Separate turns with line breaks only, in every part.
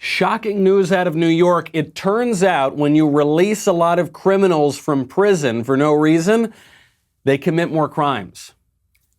Shocking news out of New York. It turns out when you release a lot of criminals from prison for no reason, they commit more crimes.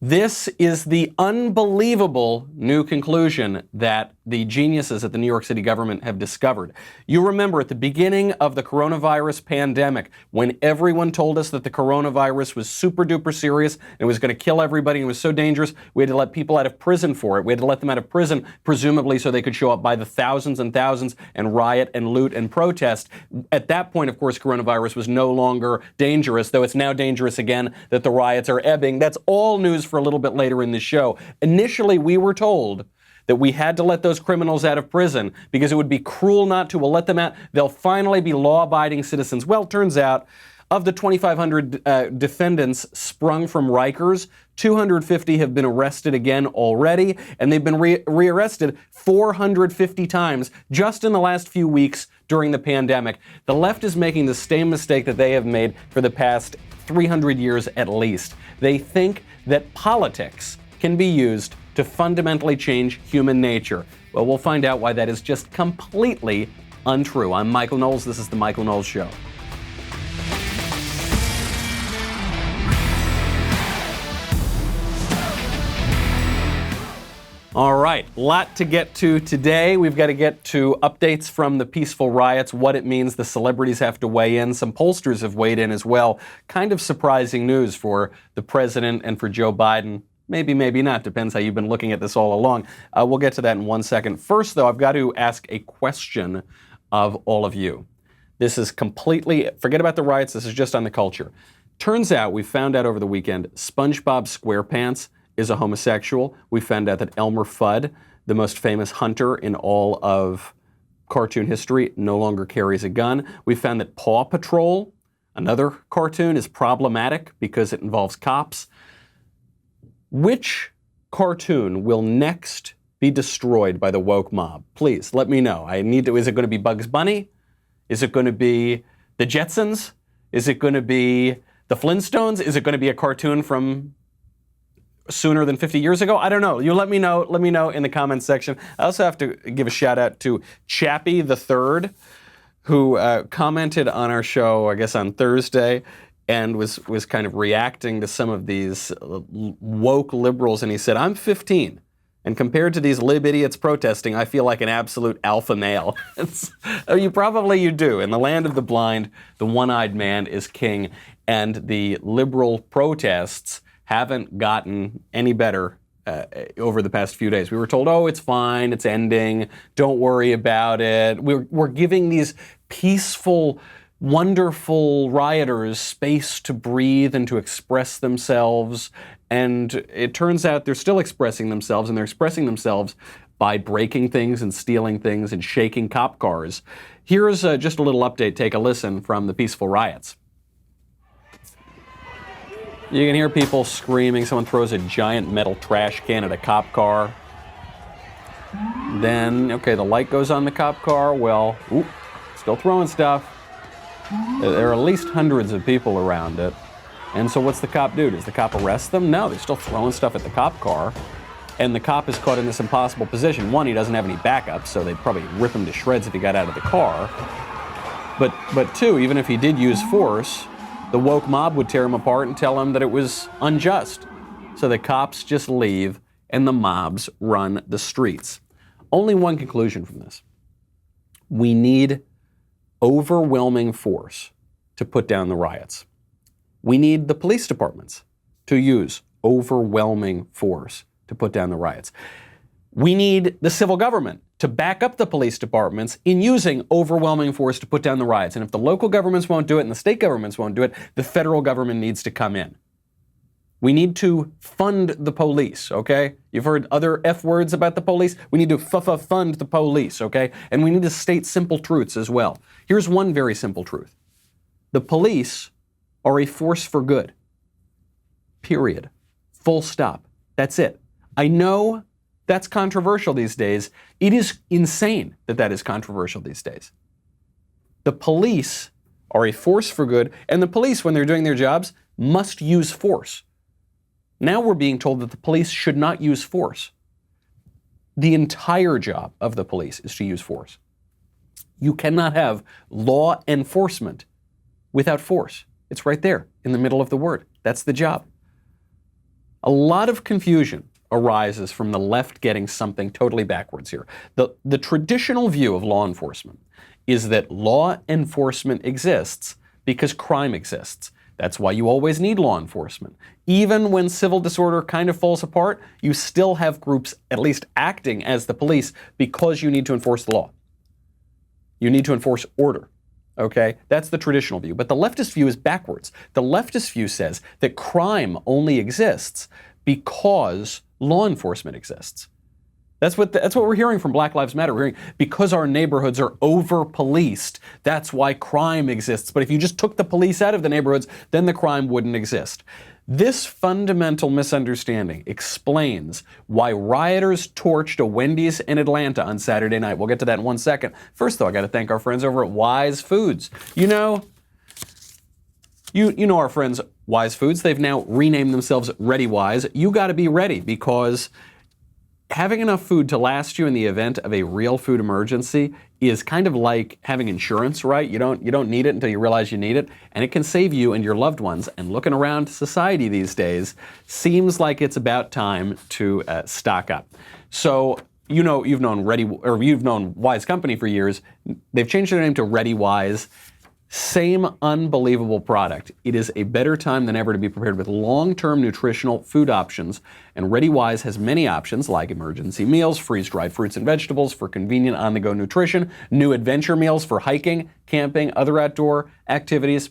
This is the unbelievable new conclusion that the geniuses at the New York City government have discovered. You remember at the beginning of the coronavirus pandemic, when everyone told us that the coronavirus was super duper serious, and it was going to kill everybody, and it was so dangerous, we had to let people out of prison for it. We had to let them out of prison, presumably so they could show up by the thousands and thousands and riot and loot and protest. At that point, of course, coronavirus was no longer dangerous, though it's now dangerous again that the riots are ebbing. That's all news for a little bit later in the show. Initially, we were told that we had to let those criminals out of prison because it would be cruel not to. We'll let them out. They'll finally be law-abiding citizens. Well, it turns out, of the 2,500 defendants sprung from Rikers, 250 have been arrested again already, and they've been rearrested 450 times just in the last few weeks during the pandemic. The left is making the same mistake that they have made for the past 300 years at least. They think that politics can be used to fundamentally change human nature. Well, we'll find out why that is just completely untrue. I'm Michael Knowles. This is The Michael Knowles Show. All right, lot to get to today. We've got to get to updates from the peaceful riots, what it means. The celebrities have to weigh in. Some pollsters have weighed in as well. Kind of surprising news for the president and for Joe Biden. Maybe, maybe not. Depends how you've been looking at this all along. We'll get to that in 1 second. First, though, I've got to ask a question of all of you. This is completely, forget about the riots. This is just on the culture. Turns out, we found out over the weekend, SpongeBob SquarePants is a homosexual. We found out that Elmer Fudd, the most famous hunter in all of cartoon history, no longer carries a gun. We found that Paw Patrol, another cartoon, is problematic because it involves cops. Which cartoon will next be destroyed by the woke mob? Please, let me know. Is it going to be Bugs Bunny? Is it going to be the Jetsons? Is it going to be the Flintstones? Is it going to be a cartoon from sooner than 50 years ago? I don't know. You let me know. Let me know in the comments section. I also have to give a shout out to Chappie the Third, who commented on our show, I guess on Thursday, and was kind of reacting to some of these woke liberals. And he said, I'm 15. And compared to these lib idiots protesting, I feel like an absolute alpha male. You do. In the land of the blind, the one-eyed man is king. And the liberal protests haven't gotten any better over the past few days. We were told, oh, it's fine, it's ending, don't worry about it. We're giving these peaceful, wonderful rioters space to breathe and to express themselves. And it turns out they're still expressing themselves, and they're expressing themselves by breaking things and stealing things and shaking cop cars. Here's just a little update. Take a listen from the peaceful riots. You can hear people screaming. Someone throws a giant metal trash can at a cop car. Then, okay, the light goes on the cop car. Well, still throwing stuff. There are at least hundreds of people around it. And so what's the cop do? Does the cop arrest them? No, they're still throwing stuff at the cop car. And the cop is caught in this impossible position. One, he doesn't have any backup, so they'd probably rip him to shreds if he got out of the car. But two, even if he did use force, the woke mob would tear him apart and tell him that it was unjust. So the cops just leave and the mobs run the streets. Only one conclusion from this. We need overwhelming force to put down the riots. We need the police departments to use overwhelming force to put down the riots. We need the civil government to back up the police departments in using overwhelming force to put down the riots. And if the local governments won't do it and the state governments won't do it, the federal government needs to come in. We need to fund the police, okay? You've heard other F words about the police. We need to fund the police, okay? And we need to state simple truths as well. Here's one very simple truth. The police are a force for good. Period. Full stop. That's it. I know that's controversial these days. It is insane that that is controversial these days. The police are a force for good, and the police, when they're doing their jobs, must use force. Now we're being told that the police should not use force. The entire job of the police is to use force. You cannot have law enforcement without force. It's right there in the middle of the word. That's the job. A lot of confusion arises from the left getting something totally backwards here. The traditional view of law enforcement is that law enforcement exists because crime exists. That's why you always need law enforcement. Even when civil disorder kind of falls apart, you still have groups at least acting as the police because you need to enforce the law. You need to enforce order. Okay? That's the traditional view. But the leftist view is backwards. The leftist view says that crime only exists because law enforcement exists. That's what we're hearing from Black Lives Matter. We're hearing because our neighborhoods are over-policed, that's why crime exists. But if you just took the police out of the neighborhoods, then the crime wouldn't exist. This fundamental misunderstanding explains why rioters torched a Wendy's in Atlanta on Saturday night. We'll get to that in 1 second. First, though, I got to thank our friends over at Wise Foods. You know our friends Wise Foods. They've now renamed themselves Ready Wise. You got to be ready because having enough food to last you in the event of a real food emergency is kind of like having insurance, right? You don't need it until you realize you need it, and it can save you and your loved ones. And looking around society these days seems like it's about time to stock up. So you've known Wise Company for years. They've changed their name to Ready Wise. Same unbelievable product. It is a better time than ever to be prepared with long-term nutritional food options, and Ready Wise has many options like emergency meals, freeze-dried fruits and vegetables for convenient on-the-go nutrition, new adventure meals for hiking, camping, other outdoor activities.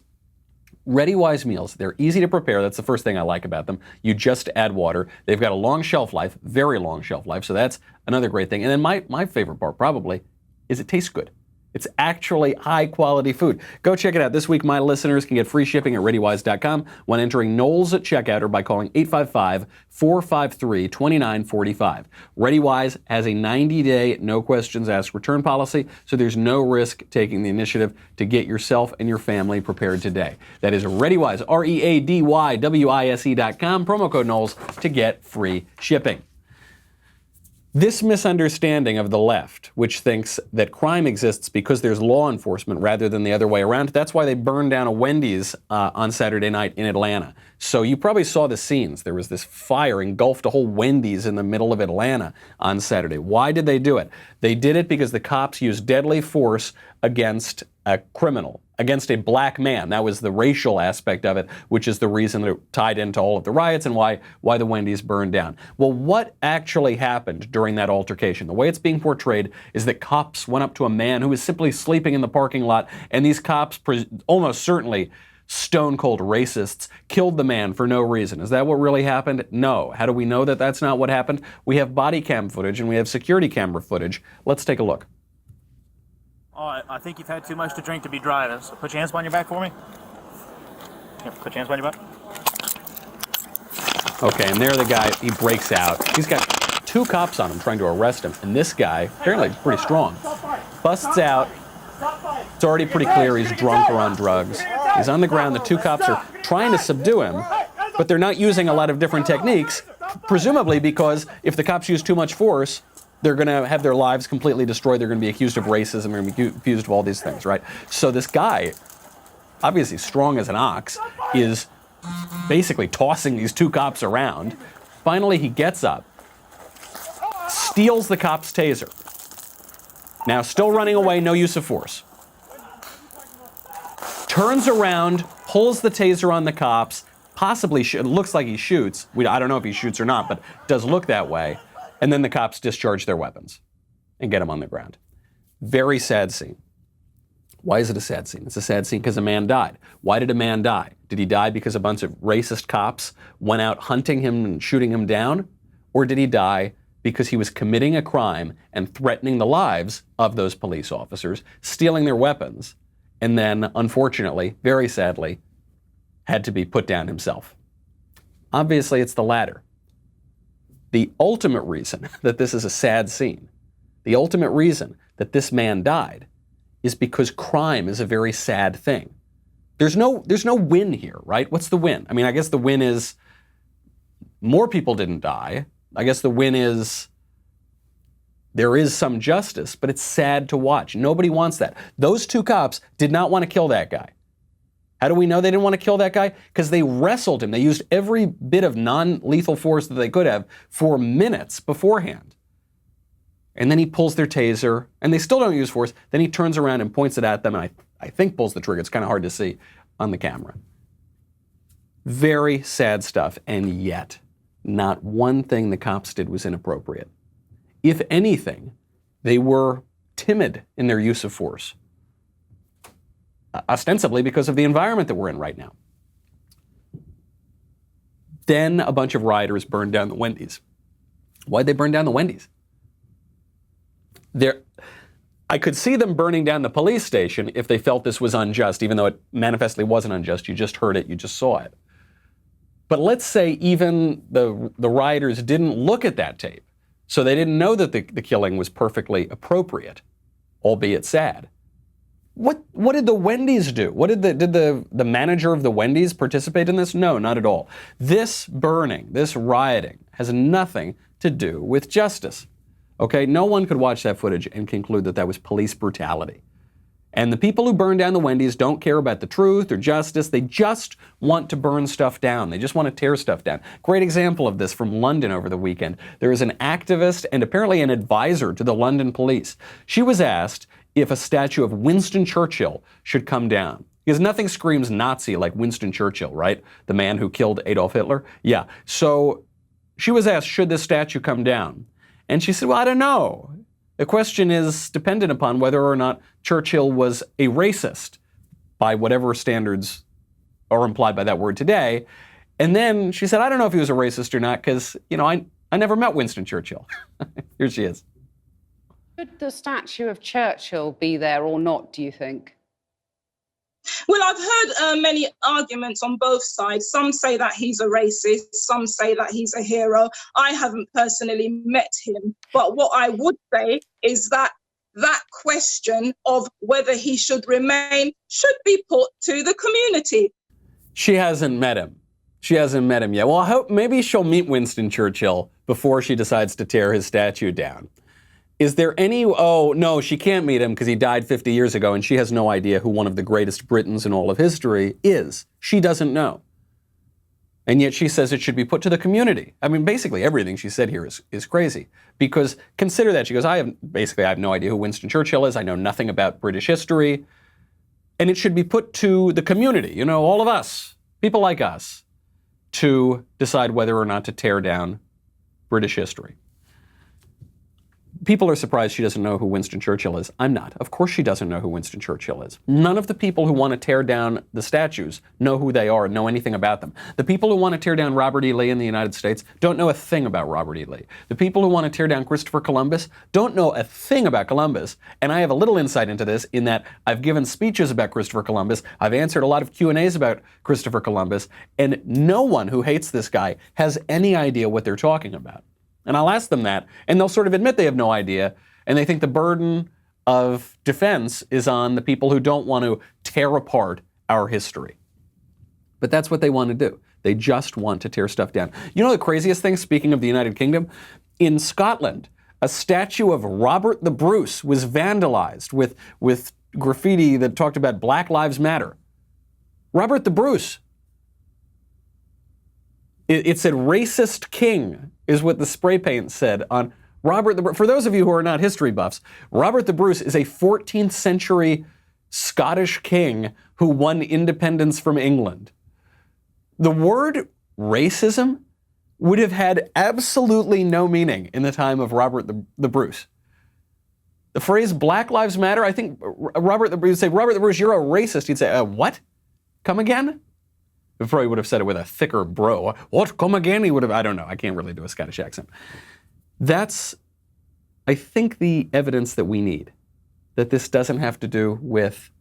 Ready Wise meals, they're easy to prepare. That's the first thing I like about them. You just add water. They've got a long shelf life, very long shelf life, so that's another great thing. And then my favorite part probably is it tastes good. It's actually high-quality food. Go check it out. This week, my listeners can get free shipping at ReadyWise.com when entering Knowles at checkout or by calling 855-453-2945. ReadyWise has a 90-day, no-questions-asked return policy, so there's no risk taking the initiative to get yourself and your family prepared today. That is ReadyWise, ReadyWise.com, promo code Knowles to get free shipping. This misunderstanding of the left, which thinks that crime exists because there's law enforcement rather than the other way around, that's why they burned down a Wendy's on Saturday night in Atlanta. So you probably saw the scenes. There was this fire engulfed a whole Wendy's in the middle of Atlanta on Saturday. Why did they do it? They did it because the cops used deadly force against a criminal, against a black man. That was the racial aspect of it, which is the reason that it tied into all of the riots and why the Wendy's burned down. Well, what actually happened during that altercation? The way it's being portrayed is that cops went up to a man who was simply sleeping in the parking lot, and these cops, almost certainly stone-cold racists, killed the man for no reason. Is that what really happened? No. How do we know that that's not what happened? We have body cam footage and we have security camera footage. Let's take a look.
Oh, I think you've had too much to drink to be driving, so put your hands behind your back for me. Here, put your hands behind your back.
Okay, and there the guy, he breaks out. He's got two cops on him trying to arrest him, and this guy, apparently pretty strong, busts out. It's already pretty clear he's drunk or on drugs. He's on the ground. The two cops are trying to subdue him, but they're not using a lot of different techniques, presumably because if the cops use too much force, they're going to have their lives completely destroyed. They're going to be accused of racism. They're going to be accused of all these things, right? So this guy, obviously strong as an ox, is basically tossing these two cops around. Finally, he gets up, steals the cop's taser. Now, still running away, no use of force. Turns around, pulls the taser on the cops, possibly, it looks like he shoots. I don't know if he shoots or not, but it does look that way. And then the cops discharge their weapons and get him on the ground. Very sad scene. Why is it a sad scene? It's a sad scene because a man died. Why did a man die? Did he die because a bunch of racist cops went out hunting him and shooting him down? Or did he die because he was committing a crime and threatening the lives of those police officers, stealing their weapons, and then, unfortunately, very sadly, had to be put down himself? Obviously, it's the latter. The ultimate reason that this is a sad scene, the ultimate reason that this man died, is because crime is a very sad thing. There's no win here, right? What's the win? I mean, I guess the win is more people didn't die. I guess the win is there is some justice, but it's sad to watch. Nobody wants that. Those two cops did not want to kill that guy. How do we know they didn't want to kill that guy? Because they wrestled him. They used every bit of non-lethal force that they could have for minutes beforehand. And then he pulls their taser, and they still don't use force. Then he turns around and points it at them, and I think pulls the trigger. It's kind of hard to see on the camera. Very sad stuff, and yet not one thing the cops did was inappropriate. If anything, they were timid in their use of force, ostensibly because of the environment that we're in right now. Then a bunch of rioters burned down the Wendys. Why'd they burn down the Wendys? I could see them burning down the police station if they felt this was unjust, even though it manifestly wasn't unjust. You just heard it, you just saw it. But let's say even the rioters didn't look at that tape, so they didn't know that the killing was perfectly appropriate, albeit sad. What did the Wendys do? Did the manager of the Wendys participate in this? No, not at all. This burning, this rioting has nothing to do with justice. Okay, no one could watch that footage and conclude that that was police brutality. And the people who burn down the Wendys don't care about the truth or justice. They just want to burn stuff down. They just want to tear stuff down. Great example of this from London over the weekend. There is an activist and apparently an advisor to the London police. She was asked if a statue of Winston Churchill should come down. Because nothing screams Nazi like Winston Churchill, right? The man who killed Adolf Hitler. Yeah. So she was asked, should this statue come down? And she said, well, I don't know. The question is dependent upon whether or not Churchill was a racist by whatever standards are implied by that word today. And then she said, I don't know if he was a racist or not because, I never met Winston Churchill. Here she is.
Should the statue of Churchill be there or not, do you think?
Well, I've heard many arguments on both sides. Some say that he's a racist. Some say that he's a hero. I haven't personally met him. But what I would say is that that question of whether he should remain should be put to the community.
She hasn't met him. She hasn't met him yet. Well, I hope maybe she'll meet Winston Churchill before she decides to tear his statue down. Is there any, oh, no, she can't meet him because he died 50 years ago and she has no idea who one of the greatest Britons in all of history is. She doesn't know. And yet she says it should be put to the community. I mean, basically everything she said here is crazy. Because consider that. She goes, I have no idea who Winston Churchill is. I know nothing about British history. And it should be put to the community, all of us, people like us, to decide whether or not to tear down British history. People are surprised she doesn't know who Winston Churchill is. I'm not. Of course she doesn't know who Winston Churchill is. None of the people who want to tear down the statues know who they are, know anything about them. The people who want to tear down Robert E. Lee in the United States don't know a thing about Robert E. Lee. The people who want to tear down Christopher Columbus don't know a thing about Columbus. And I have a little insight into this in that I've given speeches about Christopher Columbus. I've answered a lot of Q&As about Christopher Columbus. And no one who hates this guy has any idea what they're talking about. And I'll ask them that, and they'll sort of admit they have no idea, and they think the burden of defense is on the people who don't want to tear apart our history. But that's what they want to do. They just want to tear stuff down. You know the craziest thing, speaking of the United Kingdom? In Scotland, a statue of Robert the Bruce was vandalized with graffiti that talked about Black Lives Matter. Robert the Bruce. It said racist king is what the spray paint said on Robert the Bruce. For those of you who are not history buffs, Robert the Bruce is a 14th century Scottish king who won independence from England. The word racism would have had absolutely no meaning in the time of Robert the Bruce. The phrase Black Lives Matter, I think Robert the Bruce would say, Robert the Bruce, you're a racist. He'd say, what? Come again? Before he would have said it with a thicker bro. What? Come again? He would have, I don't know. I can't really do a Scottish accent. That's, I think, the evidence that we need. That this doesn't have to do with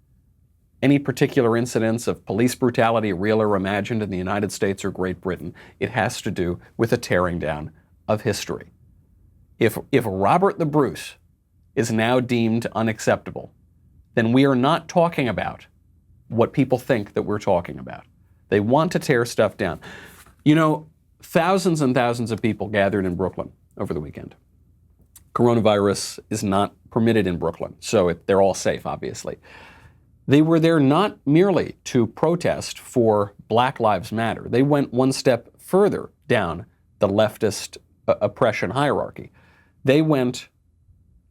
any particular incidents of police brutality, real or imagined, in the United States or Great Britain. It has to do with a tearing down of history. If Robert the Bruce is now deemed unacceptable, then we are not talking about what people think that we're talking about. They want to tear stuff down. Thousands and thousands of people gathered in Brooklyn over the weekend. Coronavirus is not permitted in Brooklyn, so they're all safe, obviously. They were there not merely to protest for Black Lives Matter. They went one step further down the leftist oppression hierarchy. They went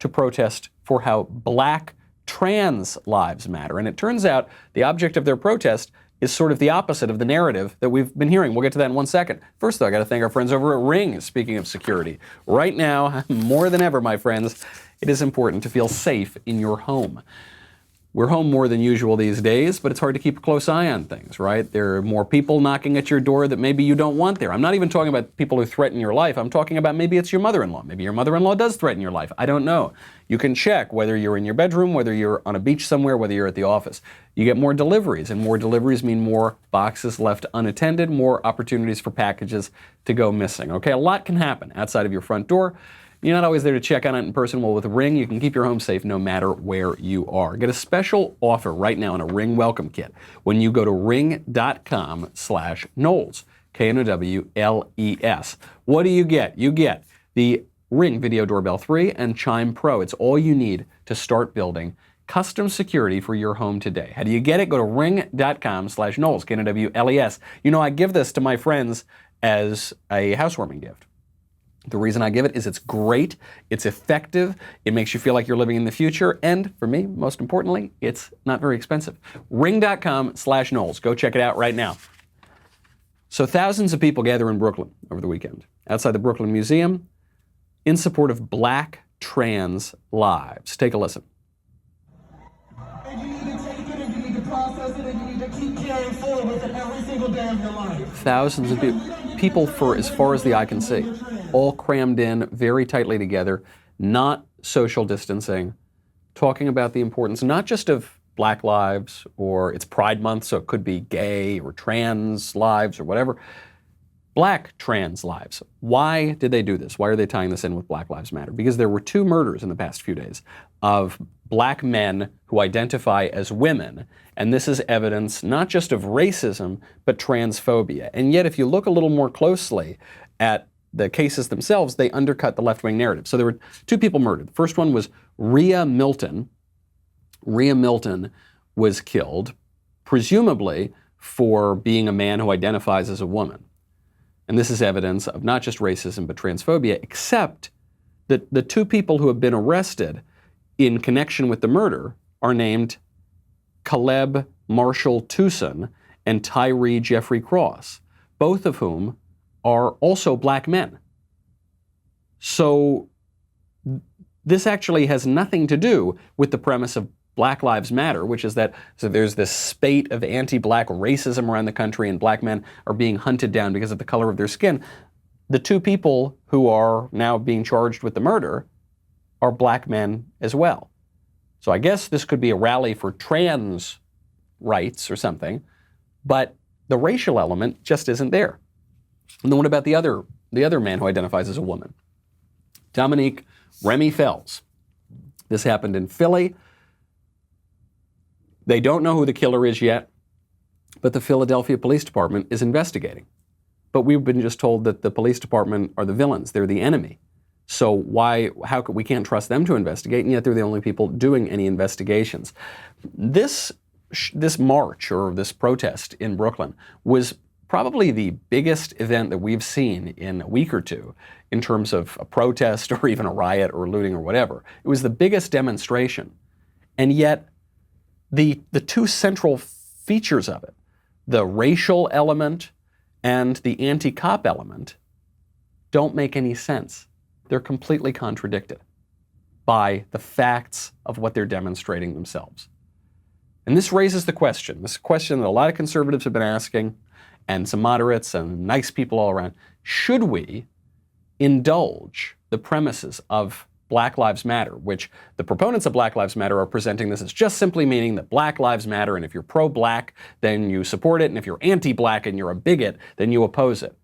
to protest for how Black trans lives matter. And it turns out the object of their protest is sort of the opposite of the narrative that we've been hearing. We'll get to that in 1 second. First, though, I got to thank our friends over at Ring, speaking of security. Right now, more than ever, my friends, it is important to feel safe in your home. We're home more than usual these days, but it's hard to keep a close eye on things, right? There are more people knocking at your door that maybe you don't want there. I'm not even talking about people who threaten your life. I'm talking about maybe it's your mother-in-law. Maybe your mother-in-law does threaten your life. I don't know. You can check whether you're in your bedroom, whether you're on a beach somewhere, whether you're at the office. You get more deliveries, and more deliveries mean more boxes left unattended, more opportunities for packages to go missing. Okay, a lot can happen outside of your front door. You're not always there to check on it in person. Well, with Ring, you can keep your home safe no matter where you are. Get a special offer right now on a Ring welcome kit when you go to ring.com/Knowles, Knowles. What do you get? You get the Ring Video Doorbell 3 and Chime Pro. It's all you need to start building custom security for your home today. How do you get it? Go to ring.com/Knowles, Knowles. You know, I give this to my friends as a housewarming gift. The reason I give it is it's great, it's effective, it makes you feel like you're living in the future, and for me, most importantly, it's not very expensive. Ring.com/Knowles. Go check it out right now. So thousands of people gather in Brooklyn over the weekend, outside the Brooklyn Museum, in support of Black trans lives. Take a listen.
And you need to take it and you need to process it and you need to keep carrying forward with it every single day of your life.
Thousands of people for as far as the eye can see, all crammed in very tightly together, not social distancing, talking about the importance not just of Black lives, or it's Pride Month, so it could be gay or trans lives or whatever. Black trans lives. Why did they do this? Why are they tying this in with Black Lives Matter? Because there were 2 murders in the past few days of Black men who identify as women, and this is evidence not just of racism, but transphobia. And yet, if you look a little more closely at the cases themselves, they undercut the left-wing narrative. So there were 2 people murdered. The first one was Rhea Milton. Rhea Milton was killed, presumably for being a man who identifies as a woman. And this is evidence of not just racism, but transphobia, except that the 2 people who have been arrested in connection with the murder are named Caleb Marshall Tucson and Tyree Jeffrey Cross, both of whom are also Black men. So this actually has nothing to do with the premise of Black Lives Matter, which is that there's this spate of anti-Black racism around the country and Black men are being hunted down because of the color of their skin. The 2 people who are now being charged with the murder are Black men as well. So I guess this could be a rally for trans rights or something, but the racial element just isn't there. And then what about the other man who identifies as a woman? Dominique Remy Fells. This happened in Philly. They don't know who the killer is yet, but the Philadelphia Police Department is investigating. But we've been just told that the police department are the villains. They're the enemy. So we can't trust them to investigate, and yet they're the only people doing any investigations. This march or this protest in Brooklyn was probably the biggest event that we've seen in a week or two in terms of a protest or even a riot or looting or whatever. It was the biggest demonstration. And yet the 2 central features of it, the racial element and the anti-cop element, don't make any sense. They're completely contradicted by the facts of what they're demonstrating themselves. And this raises this question that a lot of conservatives have been asking, and some moderates and nice people all around. Should we indulge the premises of Black Lives Matter, which the proponents of Black Lives Matter are presenting this as just simply meaning that Black lives matter, and if you're pro-Black, then you support it, and if you're anti-Black and you're a bigot, then you oppose it.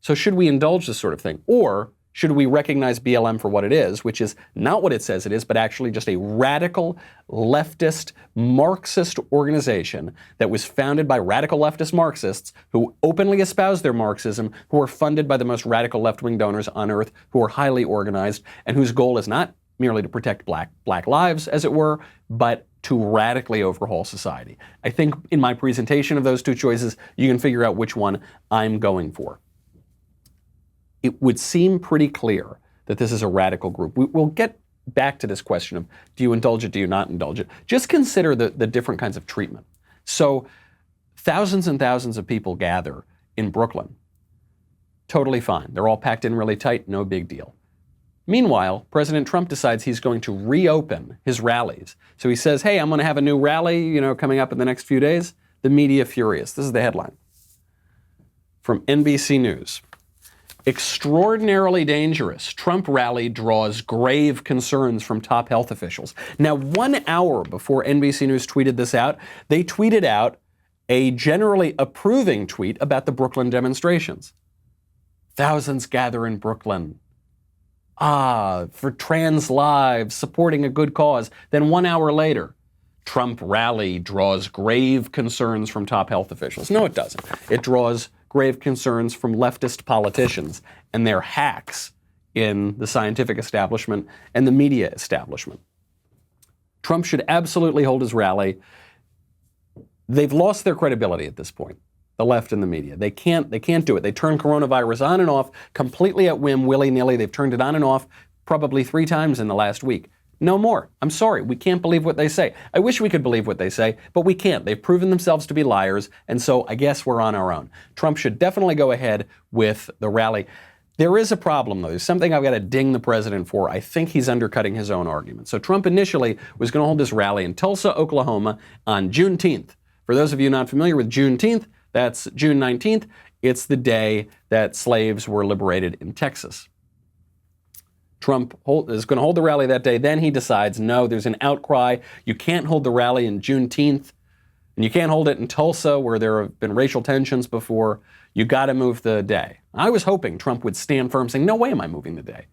So should we indulge this sort of thing? Or should we recognize BLM for what it is, which is not what it says it is, but actually just a radical, leftist, Marxist organization that was founded by radical leftist Marxists who openly espouse their Marxism, who are funded by the most radical left-wing donors on earth, who are highly organized, and whose goal is not merely to protect black lives, as it were, but to radically overhaul society. I think in my presentation of those two choices, you can figure out which one I'm going for. It would seem pretty clear that this is a radical group. We'll get back to this question of, do you indulge it, do you not indulge it? Just consider the different kinds of treatment. So thousands and thousands of people gather in Brooklyn. Totally fine. They're all packed in really tight, no big deal. Meanwhile, President Trump decides he's going to reopen his rallies. So he says, hey, I'm going to have a new rally, coming up in the next few days. The media furious. This is the headline from NBC News. Extraordinarily dangerous. Trump rally draws grave concerns from top health officials. Now, 1 hour before NBC News tweeted this out, they tweeted out a generally approving tweet about the Brooklyn demonstrations. Thousands gather in Brooklyn. For trans lives, supporting a good cause. Then 1 hour later, Trump rally draws grave concerns from top health officials. No, it doesn't. It draws grave concerns from leftist politicians and their hacks in the scientific establishment and the media establishment. Trump should absolutely hold his rally. They've lost their credibility at this point, the left and the media. They can't do it. They turn coronavirus on and off completely at whim, willy-nilly. They've turned it on and off probably 3 times in the last week. No more. I'm sorry. We can't believe what they say. I wish we could believe what they say, but we can't. They've proven themselves to be liars, and so I guess we're on our own. Trump should definitely go ahead with the rally. There is a problem, though. There's something I've got to ding the president for. I think he's undercutting his own argument. So Trump initially was going to hold this rally in Tulsa, Oklahoma on Juneteenth. For those of you not familiar with Juneteenth, that's June 19th. It's the day that slaves were liberated in Texas. Trump is going to hold the rally that day. Then he decides, no, there's an outcry. You can't hold the rally in Juneteenth, and you can't hold it in Tulsa, where there have been racial tensions before. You got to move the day. I was hoping Trump would stand firm, saying, no way am I moving the day.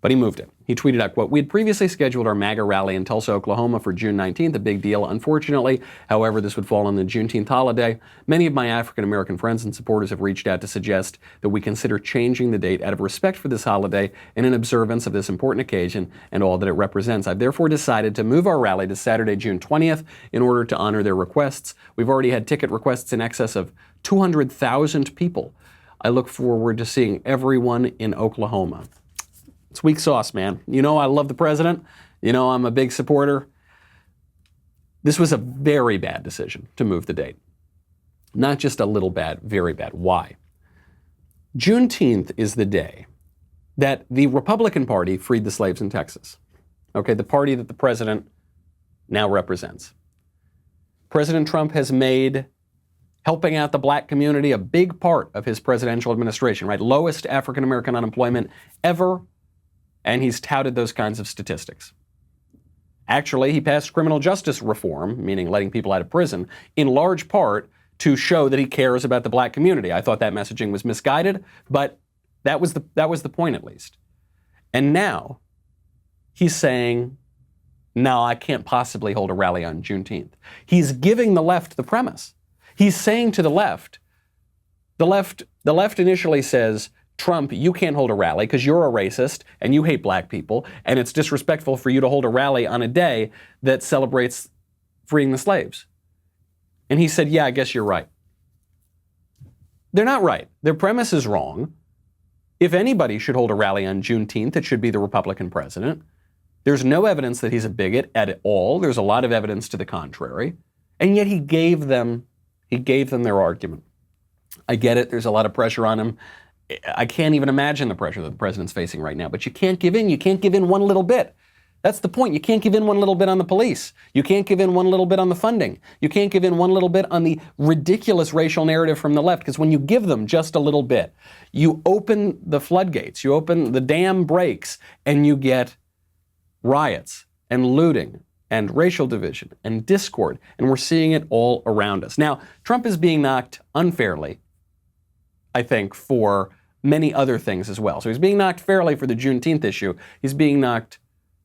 But he moved it. He tweeted out, quote, we had previously scheduled our MAGA rally in Tulsa, Oklahoma for June 19th, a big deal. Unfortunately, however, this would fall on the Juneteenth holiday. Many of my African-American friends and supporters have reached out to suggest that we consider changing the date out of respect for this holiday and in observance of this important occasion and all that it represents. I've therefore decided to move our rally to Saturday, June 20th in order to honor their requests. We've already had ticket requests in excess of 200,000 people. I look forward to seeing everyone in Oklahoma. It's weak sauce, man. I love the president. I'm a big supporter. This was a very bad decision to move the date. Not just a little bad, very bad. Why? Juneteenth is the day that the Republican Party freed the slaves in Texas. Okay, the party that the president now represents. President Trump has made helping out the black community a big part of his presidential administration, right? Lowest African-American unemployment ever. And he's touted those kinds of statistics. Actually, he passed criminal justice reform, meaning letting people out of prison, in large part to show that he cares about the black community. I thought that messaging was misguided, but that was the point at least. And now he's saying, no, I can't possibly hold a rally on Juneteenth. He's giving the left the premise. He's saying to the left initially says, Trump, you can't hold a rally because you're a racist and you hate black people, and it's disrespectful for you to hold a rally on a day that celebrates freeing the slaves. And he said, yeah, I guess you're right. They're not right. Their premise is wrong. If anybody should hold a rally on Juneteenth, it should be the Republican president. There's no evidence that he's a bigot at all. There's a lot of evidence to the contrary. And yet he gave them their argument. I get it. There's a lot of pressure on him. I can't even imagine the pressure that the president's facing right now, but you can't give in. You can't give in one little bit. That's the point. You can't give in one little bit on the police. You can't give in one little bit on the funding. You can't give in one little bit on the ridiculous racial narrative from the left, because when you give them just a little bit, you open the floodgates, you open the dam breaks, and you get riots and looting and racial division and discord, and we're seeing it all around us. Now, Trump is being knocked unfairly, I think, for many other things as well. So he's being knocked fairly for the Juneteenth issue. He's being knocked,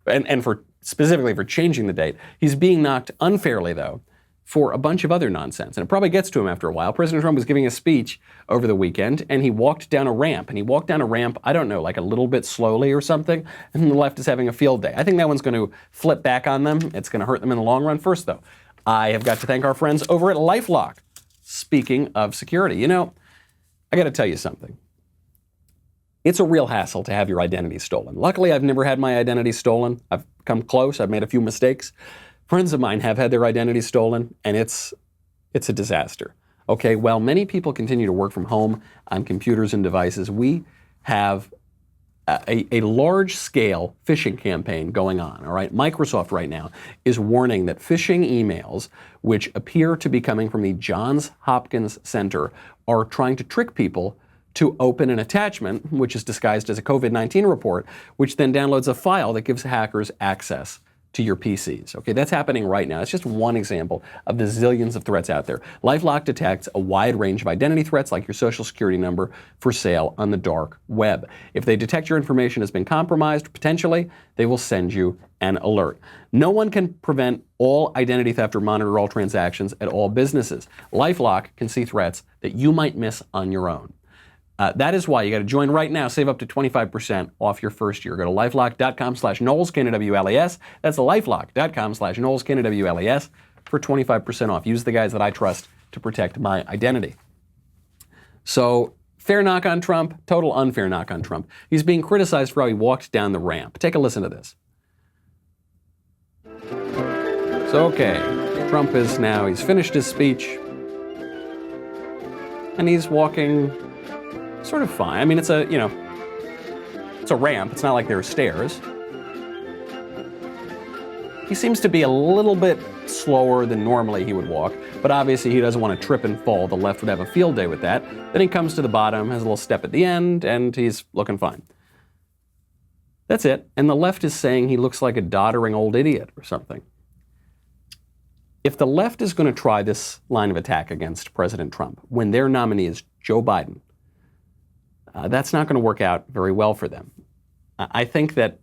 and for specifically for changing the date. He's being knocked unfairly, though, for a bunch of other nonsense. And it probably gets to him after a while. President Trump was giving a speech over the weekend, and he walked down a ramp. And he walked down a ramp, I don't know, like a little bit slowly or something, and the left is having a field day. I think that one's going to flip back on them. It's going to hurt them in the long run. First, though, I have got to thank our friends over at LifeLock. Speaking of security, you know, I got to tell you something. It's a real hassle to have your identity stolen. Luckily, I've never had my identity stolen. I've come close. I've made a few mistakes. Friends of mine have had their identity stolen, and it's a disaster. Okay, while many people continue to work from home on computers and devices, we have a large-scale phishing campaign going on, all right? Microsoft right now is warning that phishing emails, which appear to be coming from the Johns Hopkins Center, are trying to trick people to open an attachment, which is disguised as a COVID-19 report, which then downloads a file that gives hackers access to your PCs. Okay, that's happening right now. It's just one example of the zillions of threats out there. LifeLock detects a wide range of identity threats like your social security number for sale on the dark web. If they detect your information has been compromised, potentially, they will send you an alert. No one can prevent all identity theft or monitor all transactions at all businesses. LifeLock can see threats that you might miss on your own. That is why you got to join right now. Save up to 25% off your first year. Go to lifelock.com/Knowles, K-N-O-W-L-E-S. That's lifelock.com/Knowles, K-N-O-W-L-E-S for 25% off. Use the guys that I trust to protect my identity. So, fair knock on Trump, total unfair knock on Trump. He's being criticized for how he walked down the ramp. Take a listen to this. So, okay, Trump he's finished his speech, and he's walking sort of fine. I mean, it's a ramp. It's not like there are stairs. He seems to be a little bit slower than normally he would walk, but obviously he doesn't want to trip and fall. The left would have a field day with that. Then he comes to the bottom, has a little step at the end, and he's looking fine. That's it. And the left is saying he looks like a doddering old idiot or something. If the left is going to try this line of attack against President Trump when their nominee is Joe Biden, that's not going to work out very well for them. I think that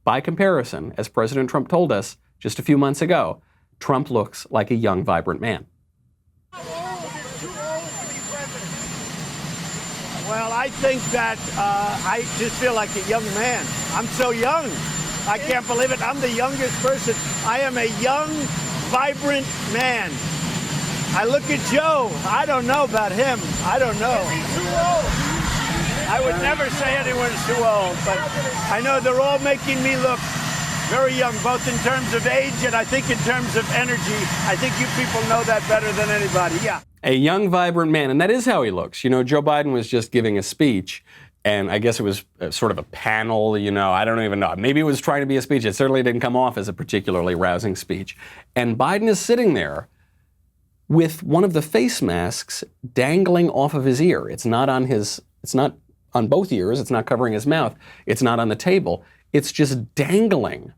by comparison, as President Trump told us just a few months ago, Trump looks like a young, vibrant man.
Well, I think that I just feel like a young man. I'm so young. I can't believe it. I'm the youngest person. I am a young, vibrant man. I look at Joe. I don't know about him. I don't know. He's too old. I would never say anyone's too old, but I know they're all making me look very young, both in terms of age and I think in terms of energy. I think you people know that better than anybody, yeah.
A young, vibrant man, and that is how he looks. You know, Joe Biden was just giving a speech, and I guess it was sort of a panel, I don't even know. Maybe it was trying to be a speech. It certainly didn't come off as a particularly rousing speech. And Biden is sitting there with one of the face masks dangling off of his ear. It's not on both ears. It's not covering his mouth. It's not on the table. It's just dangling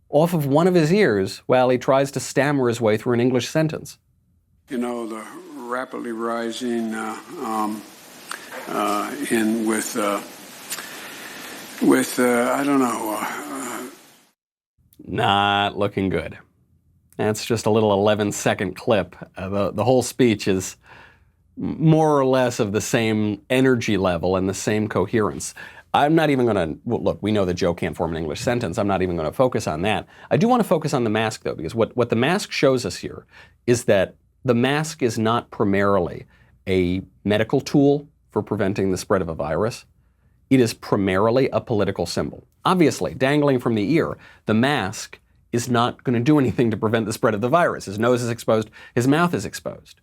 off of one of his ears while he tries to stammer his way through an English sentence.
You know, the rapidly rising
Not looking good. That's just a little 11-second clip. The whole speech is more or less of the same energy level and the same coherence. I'm not even going to, look, we know that Joe can't form an English sentence. I'm not even going to focus on that. I do want to focus on the mask, though, because what the mask shows us here is that the mask is not primarily a medical tool for preventing the spread of a virus. It is primarily a political symbol. Obviously, dangling from the ear, the mask is not going to do anything to prevent the spread of the virus. His nose is exposed, his mouth is exposed.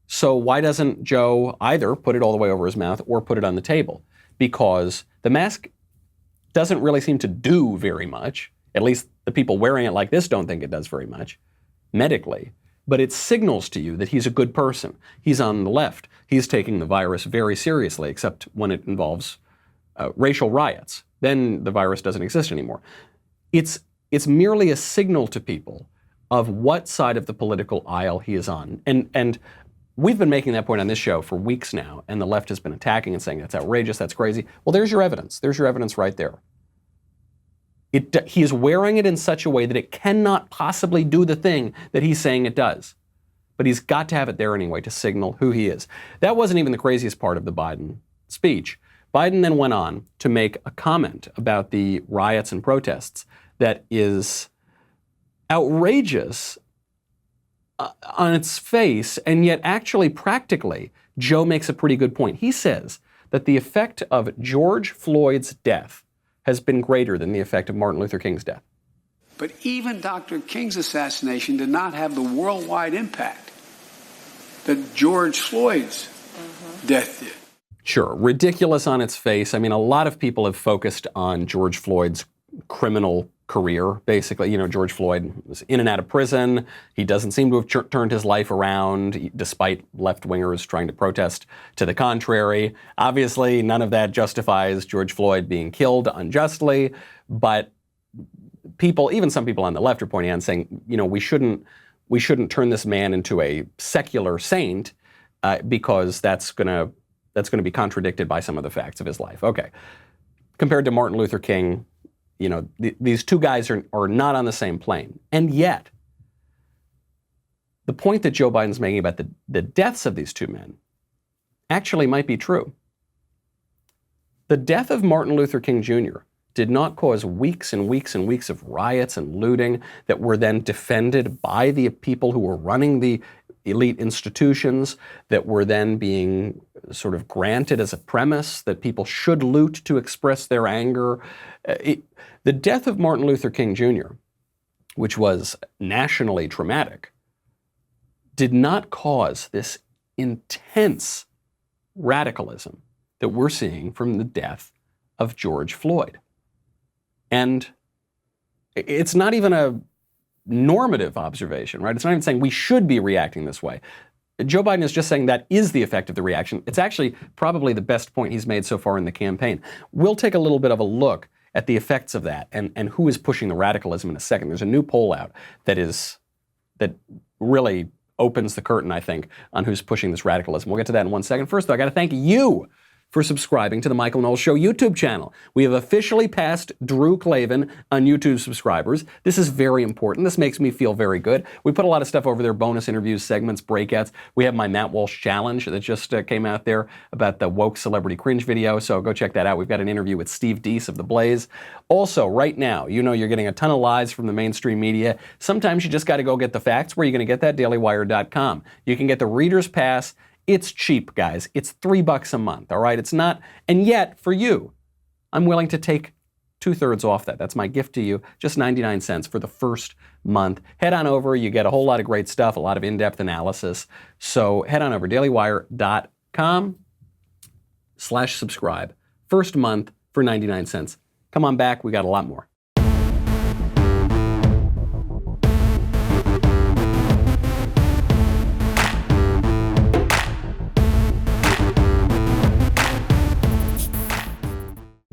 So why doesn't Joe either put it all the way over his mouth or put it on the table? Because the mask doesn't really seem to do very much. At least the people wearing it like this don't think it does very much medically. But it signals to you that he's a good person. He's on the left. He's taking the virus very seriously, except when it involves racial riots. Then the virus doesn't exist anymore. It's merely a signal to people of what side of the political aisle he is on. And We've been making that point on this show for weeks now, and the left has been attacking and saying that's outrageous, that's crazy. Well, there's your evidence. There's your evidence right there. He is wearing it in such a way that it cannot possibly do the thing that he's saying it does. But he's got to have it there anyway to signal who he is. That wasn't even the craziest part of the Biden speech. Biden then went on to make a comment about the riots and protests that is outrageous on its face, and yet actually practically, Joe makes a pretty good point. He says that the effect of George Floyd's death has been greater than the effect of Martin Luther King's death.
But even Dr. King's assassination did not have the worldwide impact that George Floyd's death did.
Sure, ridiculous on its face. I mean, a lot of people have focused on George Floyd's criminal career, basically. You know, George Floyd was in and out of prison. He doesn't seem to have turned his life around, despite left-wingers trying to protest to the contrary. Obviously, none of that justifies George Floyd being killed unjustly, but people, even some people on the left, are pointing out and saying, you know, we shouldn't turn this man into a secular saint because that's going to be contradicted by some of the facts of his life. Okay. Compared to Martin Luther King, you know, these two guys are not on the same plane. And yet, the point that Joe Biden's making about the deaths of these two men actually might be true. The death of Martin Luther King Jr. did not cause weeks and weeks and weeks of riots and looting that were then defended by the people who were running the elite institutions, that were then being sort of granted as a premise that people should loot to express their anger. The death of Martin Luther King Jr., which was nationally traumatic, did not cause this intense radicalism that we're seeing from the death of George Floyd. And it's not even a normative observation, right? It's not even saying we should be reacting this way. Joe Biden is just saying that is the effect of the reaction. It's actually probably the best point he's made so far in the campaign. We'll take a little bit of a look at the effects of that and who is pushing the radicalism in a second. There's a new poll out that really opens the curtain, I think, on who's pushing this radicalism. We'll get to that in 1 second. First, though, I got to thank you for subscribing to the Michael Knowles Show YouTube channel. We have officially passed Drew Clavin on YouTube subscribers. This is very important. This makes me feel very good. We put a lot of stuff over there, bonus interviews, segments, breakouts. We have my Matt Walsh challenge that just came out there about the woke celebrity cringe video, so go check that out. We've got an interview with Steve Deese of The Blaze. Also, right now, you know you're getting a ton of lies from the mainstream media. Sometimes you just got to go get the facts. Where are you going to get that? DailyWire.com. You can get the Reader's Pass. It's cheap, guys. It's $3 a month, all right? It's not, and yet, for you, I'm willing to take 2/3 off that. That's my gift to you, just 99 cents for the first month. Head on over. You get a whole lot of great stuff, a lot of in-depth analysis. So head on over, dailywire.com/subscribe. First month for 99 cents. Come on back. We got a lot more.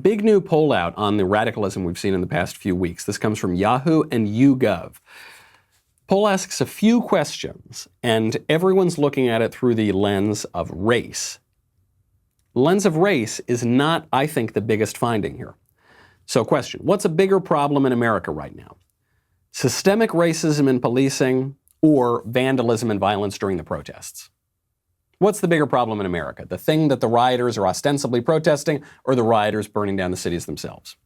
Big new poll out on the radicalism we've seen in the past few weeks. This comes from Yahoo and YouGov. Poll asks a few questions, and everyone's looking at it through the lens of race. The lens of race is not, I think, the biggest finding here. So question, what's a bigger problem in America right now? Systemic racism in policing or vandalism and violence during the protests? What's the bigger problem in America? The thing that the rioters are ostensibly protesting or the rioters burning down the cities themselves?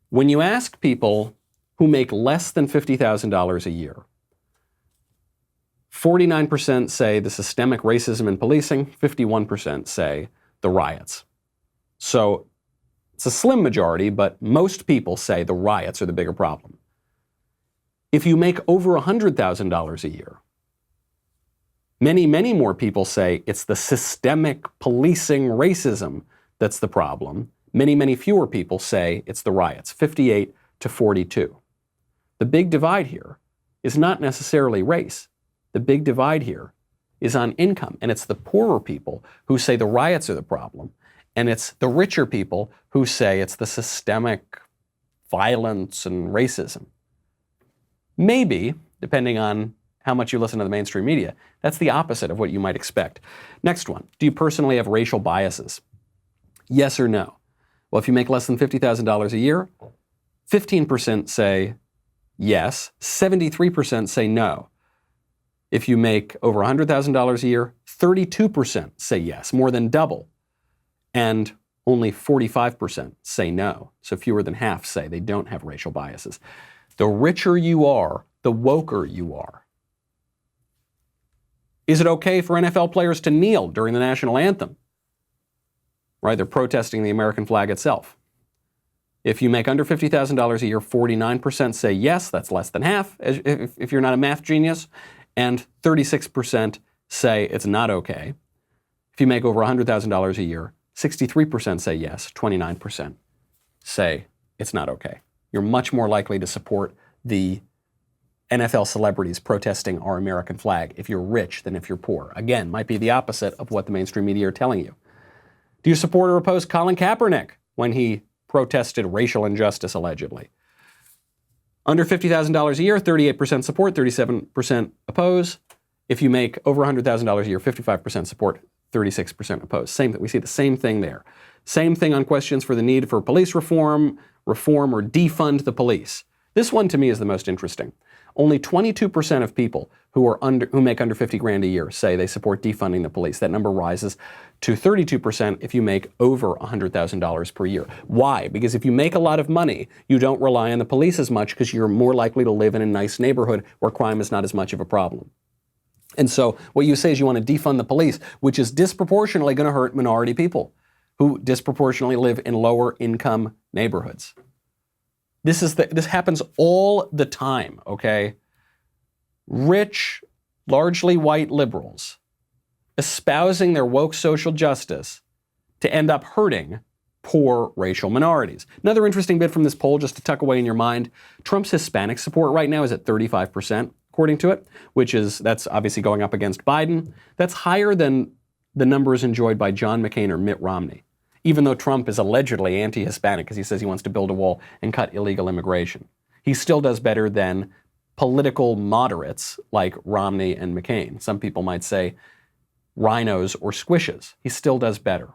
When you ask people who make less than $50,000 a year, 49% say the systemic racism in policing, 51% say the riots. So it's a slim majority, but most people say the riots are the bigger problem. If you make over $100,000 a year, many, many more people say it's the systemic policing racism that's the problem. Many, many fewer people say it's the riots, 58 to 42. The big divide here is not necessarily race. The big divide here is on income, and it's the poorer people who say the riots are the problem, and it's the richer people who say it's the systemic violence and racism. Maybe, depending on how much you listen to the mainstream media. That's the opposite of what you might expect. Next one. Do you personally have racial biases? Yes or no? Well, if you make less than $50,000 a year, 15% say yes, 73% say no. If you make over $100,000 a year, 32% say yes, more than double. And only 45% say no. So fewer than half say they don't have racial biases. The richer you are, the woker you are. Is it okay for NFL players to kneel during the national anthem? Right, they're protesting the American flag itself. If you make under $50,000 a year, 49% say yes, that's less than half if you're not a math genius, and 36% say it's not okay. If you make over $100,000 a year, 63% say yes, 29% say it's not okay. You're much more likely to support the NFL celebrities protesting our American flag if you're rich than if you're poor. Again, might be the opposite of what the mainstream media are telling you. Do you support or oppose Colin Kaepernick when he protested racial injustice, allegedly? Under $50,000 a year, 38% support, 37% oppose. If you make over $100,000 a year, 55% support, 36% oppose. We see the same thing there. Same thing on questions for the need for police reform or defund the police. This one to me is the most interesting. Only 22% of people who make under 50 grand a year say they support defunding the police. That number rises to 32% if you make over $100,000 per year. Why? Because if you make a lot of money, you don't rely on the police as much because you're more likely to live in a nice neighborhood where crime is not as much of a problem. And so what you say is you want to defund the police, which is disproportionately going to hurt minority people who disproportionately live in lower income neighborhoods. This happens all the time, okay? Rich, largely white liberals espousing their woke social justice to end up hurting poor racial minorities. Another interesting bit from this poll, just to tuck away in your mind, Trump's Hispanic support right now is at 35%, according to it, that's obviously going up against Biden. That's higher than the numbers enjoyed by John McCain or Mitt Romney, even though Trump is allegedly anti-Hispanic because he says he wants to build a wall and cut illegal immigration. He still does better than political moderates like Romney and McCain. Some people might say rhinos or squishes. He still does better.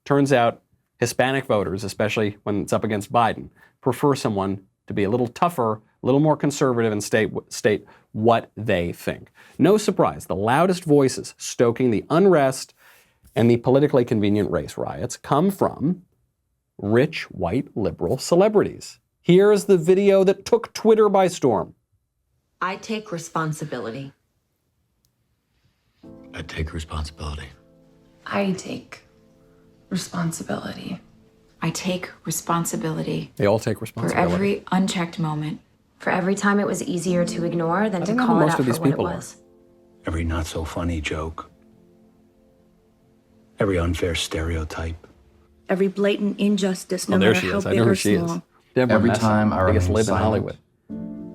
Turns out Hispanic voters, especially when it's up against Biden, prefer someone to be a little tougher, a little more conservative and state what they think. No surprise, the loudest voices stoking the unrest and the politically convenient race riots come from rich, white, liberal celebrities. Here's the video that took Twitter by storm.
I take responsibility.
I take responsibility.
I take responsibility.
I take responsibility.
They all take responsibility.
For every unchecked moment.
For every time it was easier to ignore than to call it out for what it was.
Every not so funny joke. Every unfair stereotype.
Every blatant injustice, no matter how big or small.
Every time I biggest lib in Hollywood.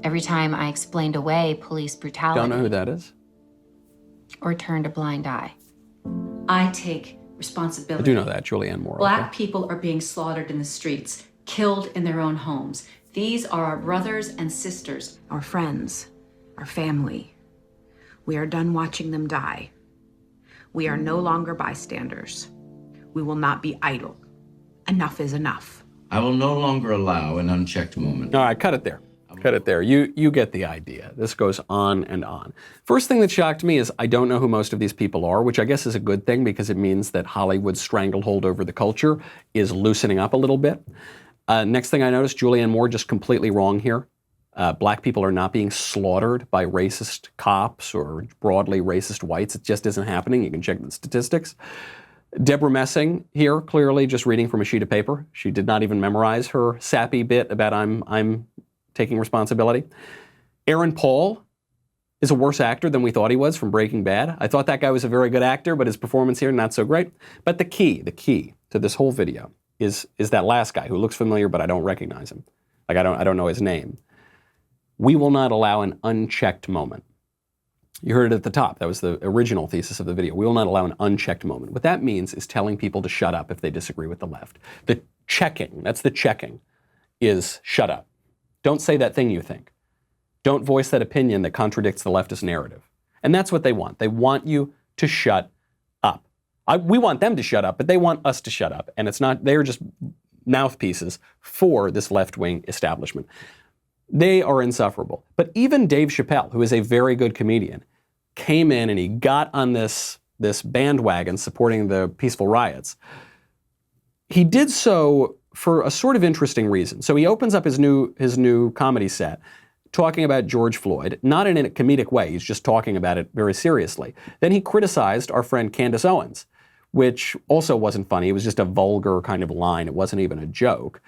Every time I explained away police brutality.
Don't know who that is.
Or turned a blind eye.
I take responsibility.
I do know that, Julianne Moore.
Black people are being slaughtered in the streets, killed in their own homes. These are our brothers and sisters.
Our friends, our family. We are done watching them die. We are no longer bystanders. We will not be idle. Enough is enough.
I will no longer allow an unchecked moment.
All right, cut it there. Cut it there. You get the idea. This goes on and on. First thing that shocked me is I don't know who most of these people are, which I guess is a good thing because it means that Hollywood's stranglehold over the culture is loosening up a little bit. Next thing I noticed, Julianne Moore just completely wrong here. Black people are not being slaughtered by racist cops or broadly racist whites. It just isn't happening. You can check the statistics. Deborah Messing here, clearly just reading from a sheet of paper. She did not even memorize her sappy bit about I'm taking responsibility. Aaron Paul is a worse actor than we thought he was from Breaking Bad. I thought that guy was a very good actor, but his performance here, not so great. But the key to this whole video is that last guy who looks familiar, but I don't recognize him. Like I don't know his name. We will not allow an unchecked moment. You heard it at the top. That was the original thesis of the video. We will not allow an unchecked moment. What that means is telling people to shut up if they disagree with the left. The checking, that's the checking, is shut up. Don't say that thing you think. don't voice that opinion that contradicts the leftist narrative. And that's what they want. They want you to shut up. We want them to shut up, but they want us to shut up. And it's not, they're just mouthpieces for this left-wing establishment. They are insufferable. But even Dave Chappelle, who is a very good comedian, came in and he got on this bandwagon supporting the peaceful riots. He did so for a sort of interesting reason. So he opens up his new comedy set talking about George Floyd, not in a comedic way. He's just talking about it very seriously. Then he criticized our friend Candice Owens, which also wasn't funny. It was just a vulgar kind of line. It wasn't even a joke.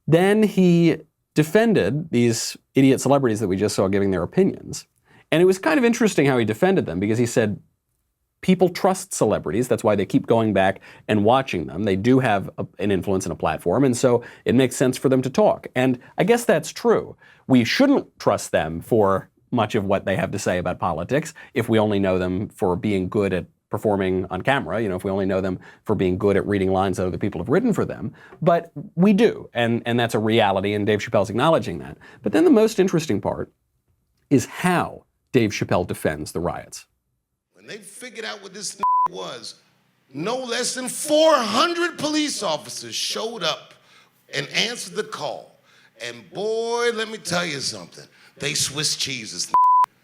Then he defended these idiot celebrities that we just saw giving their opinions. And it was kind of interesting how he defended them, because he said people trust celebrities. That's why they keep going back and watching them. They do have an influence and a platform, and so it makes sense for them to talk. And I guess that's true. We shouldn't trust them for much of what they have to say about politics if we only know them for being good at performing on camera, if we only know them for being good at reading lines that other people have written for them. But we do, and that's a reality, and Dave Chappelle's acknowledging that. But then the most interesting part is how Dave Chappelle defends the riots.
When they figured out what this was, no less than 400 police officers showed up and answered the call. And boy, let me tell you something. They Swiss cheese this.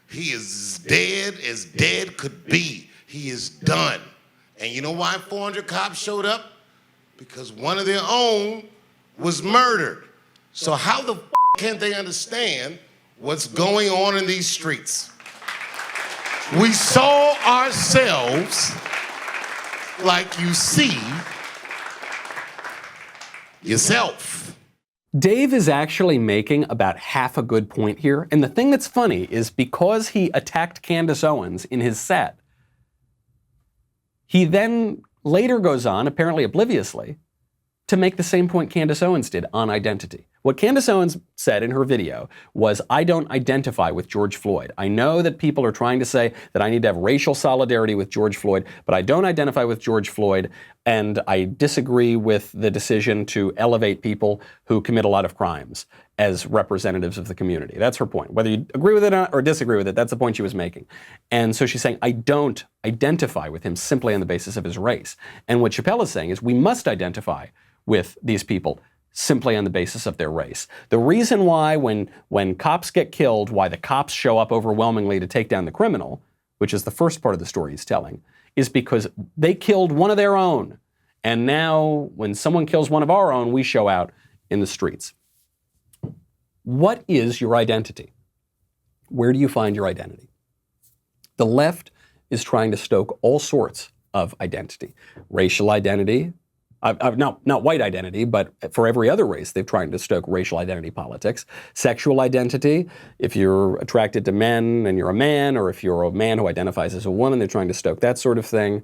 He is as dead could be. He is done. And you know why 400 cops showed up? Because one of their own was murdered. So how the can't they understand what's going on in these streets? We saw ourselves like you see yourself.
Dave is actually making about half a good point here. And the thing that's funny is because he attacked Candice Owens in his set, he then later goes on, apparently obliviously, to make the same point Candice Owens did on identity. What Candice Owens said in her video was, I don't identify with George Floyd. I know that people are trying to say that I need to have racial solidarity with George Floyd, but I don't identify with George Floyd, and I disagree with the decision to elevate people who commit a lot of crimes as representatives of the community. That's her point. Whether you agree with it or disagree with it, that's the point she was making. And so she's saying, I don't identify with him simply on the basis of his race. And what Chappelle is saying is we must identify with these people simply on the basis of their race. The reason why when cops get killed, why the cops show up overwhelmingly to take down the criminal, which is the first part of the story he's telling, is because they killed one of their own. And now when someone kills one of our own, we show out in the streets. What is your identity? Where do you find your identity? The left is trying to stoke all sorts of identity. Racial identity, not white identity, but for every other race, they're trying to stoke racial identity politics. Sexual identity, if you're attracted to men and you're a man, or if you're a man who identifies as a woman, they're trying to stoke that sort of thing.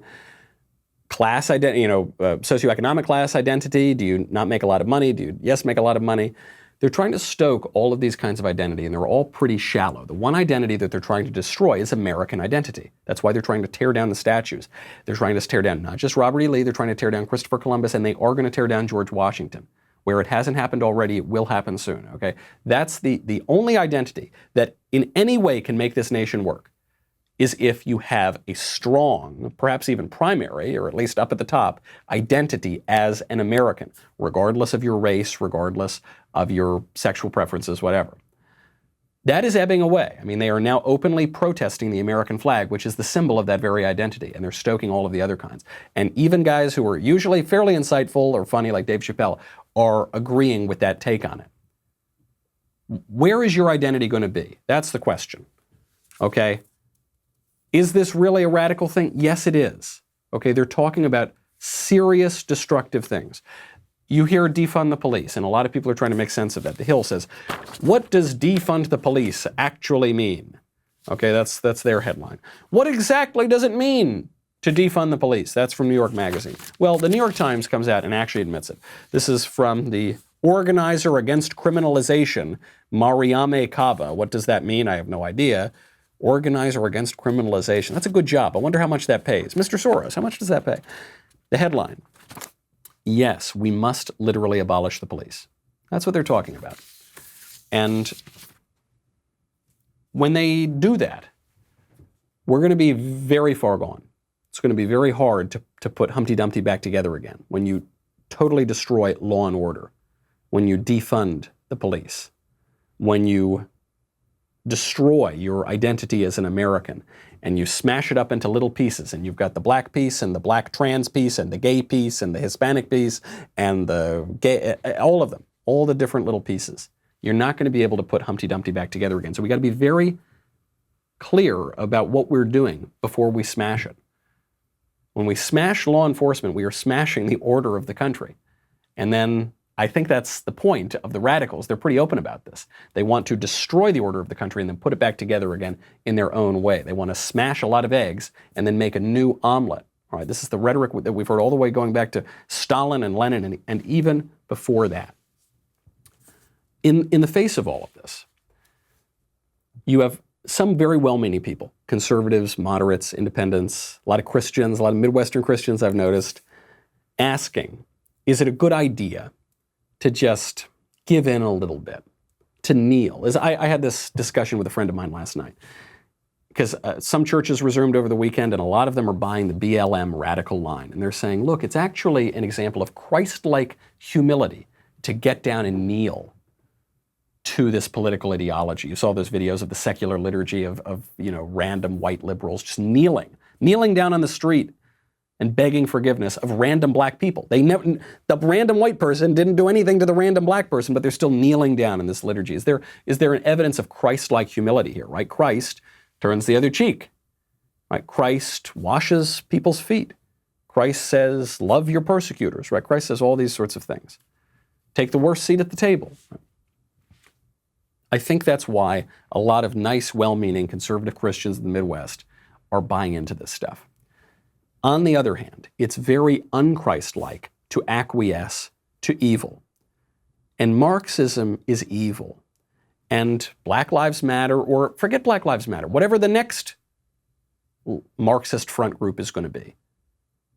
Class identity, socioeconomic class identity. Do you not make a lot of money? Do you, yes, make a lot of money? They're trying to stoke all of these kinds of identity, and they're all pretty shallow. The one identity that they're trying to destroy is American identity. That's why they're trying to tear down the statues. They're trying to tear down not just Robert E. Lee, they're trying to tear down Christopher Columbus, and they are going to tear down George Washington. Where it hasn't happened already, it will happen soon, okay? That's the only identity that in any way can make this nation work, is if you have a strong, perhaps even primary, or at least up at the top, identity as an American, regardless of your race, regardless of your sexual preferences, whatever. That is ebbing away. I mean, they are now openly protesting the American flag, which is the symbol of that very identity, and they're stoking all of the other kinds. And even guys who are usually fairly insightful or funny, like Dave Chappelle, are agreeing with that take on it. Where is your identity going to be? That's the question, okay? Is this really a radical thing? Yes, it is. Okay, they're talking about serious destructive things. You hear defund the police, and a lot of people are trying to make sense of that. The Hill says, what does defund the police actually mean? Okay, that's their headline. What exactly does it mean to defund the police? That's from New York Magazine. Well, the New York Times comes out and actually admits it. This is from the organizer against criminalization, Mariame Kaba. What does that mean? I have no idea. Organizer against criminalization. That's a good job. I wonder how much that pays. Mr. Soros, how much does that pay? The headline, yes, we must literally abolish the police. That's what they're talking about. And when they do that, we're going to be very far gone. It's going to be very hard to put Humpty Dumpty back together again when you totally destroy law and order, when you defund the police, when you destroy your identity as an American and you smash it up into little pieces, and you've got the black piece and the black trans piece and the gay piece and the Hispanic piece and the gay, all of them, all the different little pieces. You're not going to be able to put Humpty Dumpty back together again. So we got to be very clear about what we're doing before we smash it. When we smash law enforcement, we are smashing the order of the country. And then I think that's the point of the radicals. They're pretty open about this. They want to destroy the order of the country and then put it back together again in their own way. They want to smash a lot of eggs and then make a new omelet. All right, this is the rhetoric that we've heard all the way going back to Stalin and Lenin and even before that. In the face of all of this, you have some very well-meaning people, conservatives, moderates, independents, a lot of Christians, a lot of Midwestern Christians I've noticed, asking, is it a good idea to just give in a little bit, to kneel? I had this discussion with a friend of mine last night, because some churches resumed over the weekend, and a lot of them are buying the BLM radical line. And they're saying, look, it's actually an example of Christ-like humility to get down and kneel to this political ideology. You saw those videos of the secular liturgy of random white liberals just kneeling down on the street and begging forgiveness of random black people. The random white person didn't do anything to the random black person, but they're still kneeling down in this liturgy. Is there an evidence of Christ-like humility here, right? Christ turns the other cheek, right? Christ washes people's feet. Christ says, love your persecutors, right? Christ says all these sorts of things. Take the worst seat at the table. Right? I think that's why a lot of nice, well-meaning conservative Christians in the Midwest are buying into this stuff. On the other hand, it's very un-Christ-like to acquiesce to evil. And Marxism is evil. And Black Lives Matter, or forget Black Lives Matter, whatever the next Marxist front group is going to be,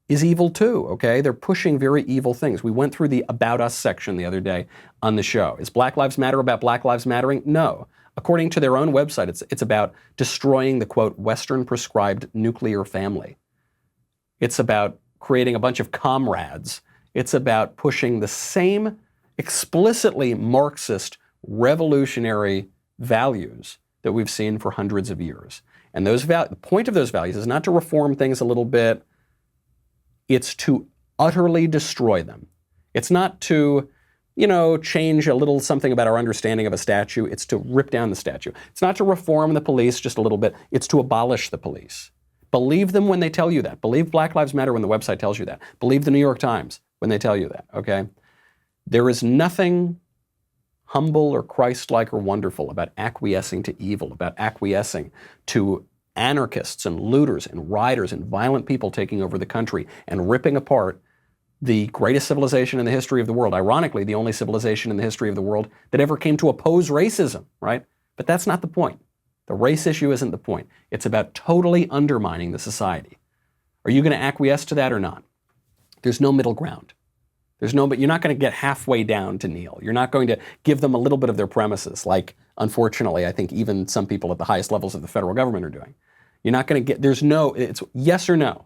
is evil too, okay? They're pushing very evil things. We went through the About Us section the other day on the show. Is Black Lives Matter about Black Lives Mattering? No. According to their own website, it's about destroying the, quote, Western prescribed nuclear family. It's about creating a bunch of comrades. It's about pushing the same explicitly Marxist revolutionary values that we've seen for hundreds of years. And the point of those values is not to reform things a little bit. It's to utterly destroy them. It's not to, change a little something about our understanding of a statue. It's to rip down the statue. It's not to reform the police just a little bit. It's to abolish the police. Believe them when they tell you that. Believe Black Lives Matter when the website tells you that. Believe the New York Times when they tell you that, okay? There is nothing humble or Christ-like or wonderful about acquiescing to evil, about acquiescing to anarchists and looters and rioters and violent people taking over the country and ripping apart the greatest civilization in the history of the world. Ironically, the only civilization in the history of the world that ever came to oppose racism, right? But that's not the point. The race issue isn't the point. It's about totally undermining the society. Are you going to acquiesce to that or not? There's no middle ground. But you're not going to get halfway down to kneel. You're not going to give them a little bit of their premises, like, unfortunately, I think even some people at the highest levels of the federal government are doing. You're not going to get, it's yes or no.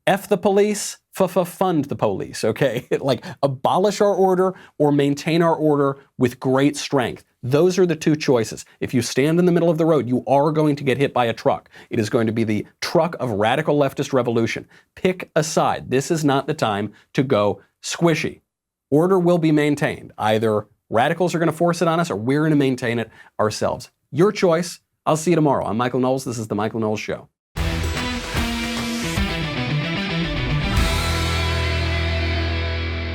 F the police, fund the police, okay? Like, abolish our order or maintain our order with great strength. Those are the two choices. If you stand in the middle of the road, you are going to get hit by a truck. It is going to be the truck of radical leftist revolution. Pick a side. This is not the time to go squishy. Order will be maintained. Either radicals are going to force it on us or we're going to maintain it ourselves. Your choice. I'll see you tomorrow. I'm Michael Knowles. This is The Michael Knowles Show.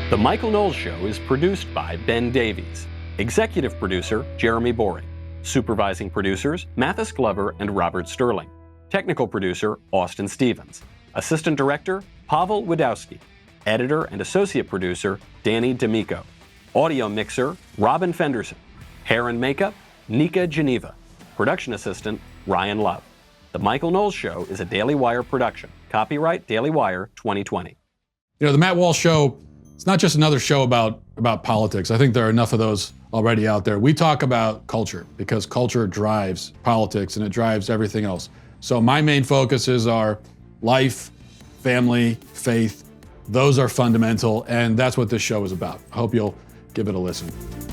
The Michael Knowles Show is produced by Ben Davies. Executive producer, Jeremy Boring. Supervising producers, Mathis Glover and Robert Sterling. Technical producer, Austin Stevens. Assistant director, Pavel Wadowski. Editor and associate producer, Danny D'Amico. Audio mixer, Robin Fenderson. Hair and makeup, Nika Geneva. Production assistant, Ryan Love. The Michael Knowles Show is a Daily Wire production. Copyright Daily Wire 2020.
The Matt Walsh Show, it's not just another show about about politics. I think there are enough of those already out there. We talk about culture because culture drives politics and it drives everything else. So my main focuses are life, family, faith. Those are fundamental, and that's what this show is about. I hope you'll give it a listen.